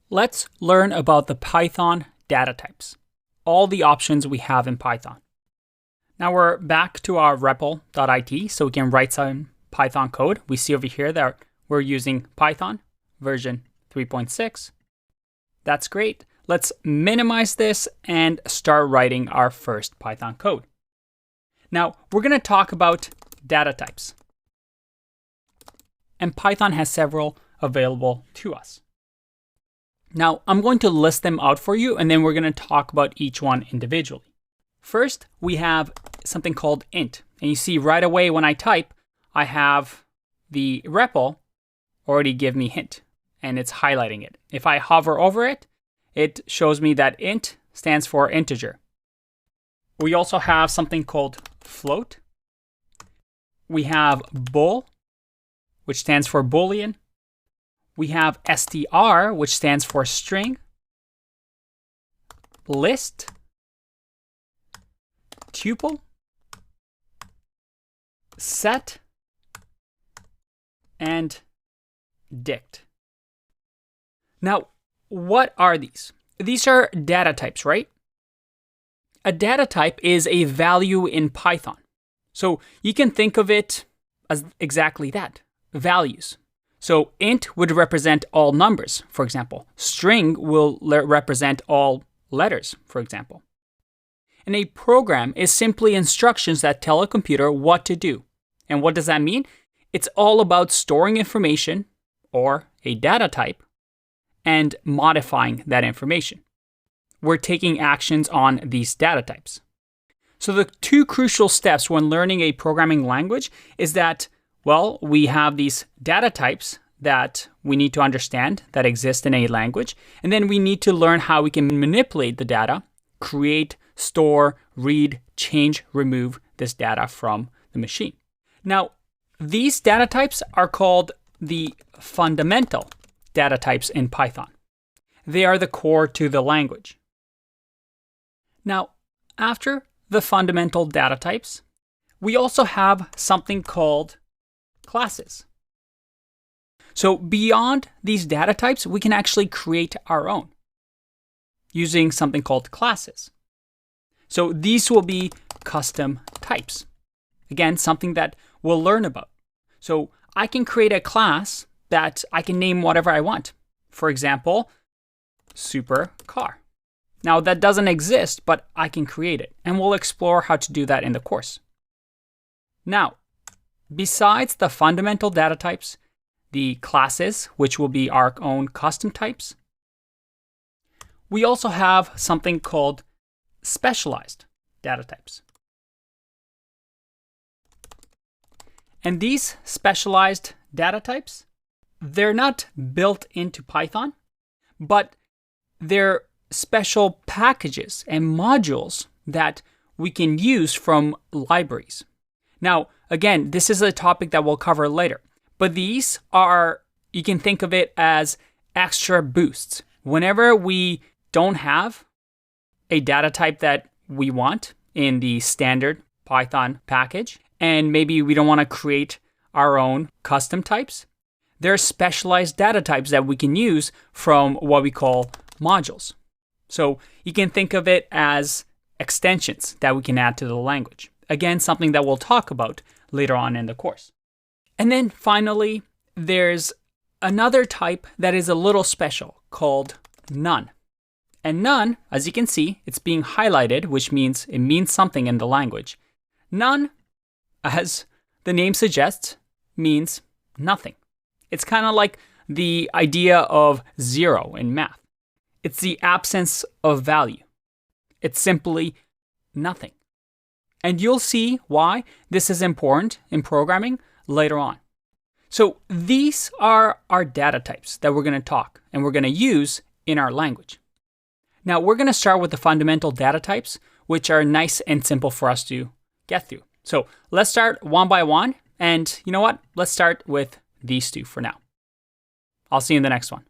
Let's learn about the Python data types, all the options we have in Python. Now we're back to our REPL.it, so we can write some Python code. We see over here that we're using Python version 3.6. That's great. Let's minimize this and start writing our first Python code. Now we're going to talk about data types. And Python has several available to us. Now, I'm going to list them out for you, and then we're going to talk about each one individually. First, we have something called int. And you see right away when I type, I have the REPL already give me hint, and it's highlighting it. If I hover over it, it shows me that int stands for integer. We also have something called float. We have bool, which stands for Boolean. We have str, which stands for string, list, tuple, set, and dict. Now, what are these? These are data types, right? A data type is a value in Python. So you can think of it as exactly that, values. So int would represent all numbers, for example. String will represent all letters, for example. And a program is simply instructions that tell a computer what to do. And what does that mean? It's all about storing information, or a data type, and modifying that information. We're taking actions on these data types. So the two crucial steps when learning a programming language is that, well, we have these data types that we need to understand that exist in a language, and then we need to learn how we can manipulate the data, create, store, read, change, remove this data from the machine. Now, these data types are called the fundamental data types in Python. They are the core to the language. Now, after the fundamental data types, we also have something called classes. So beyond these data types, we can actually create our own using something called classes. So these will be custom types. Again, something that we'll learn about. So I can create a class that I can name whatever I want. For example, supercar. Now that doesn't exist, but I can create it. And we'll explore how to do that in the course. Now, besides the fundamental data types, the classes, which will be our own custom types, we also have something called specialized data types. And these specialized data types, they're not built into Python, but they're special packages and modules that we can use from libraries. Now, again, this is a topic that we'll cover later, but these are, you can think of it as extra boosts. Whenever we don't have a data type that we want in the standard Python package, and maybe we don't want to create our own custom types, there are specialized data types that we can use from what we call modules. So you can think of it as extensions that we can add to the language. Again, something that we'll talk about later on in the course. And then finally, there's another type that is a little special called none. And none, as you can see, it's being highlighted, which means it means something in the language. None, as the name suggests, means nothing. It's kind of like the idea of zero in math. It's the absence of value. It's simply nothing. And you'll see why this is important in programming later on. So these are our data types that we're going to talk and we're going to use in our language. Now we're going to start with the fundamental data types, which are nice and simple for us to get through. So let's start one by one. And you know what? Let's start with these two for now. I'll see you in the next one.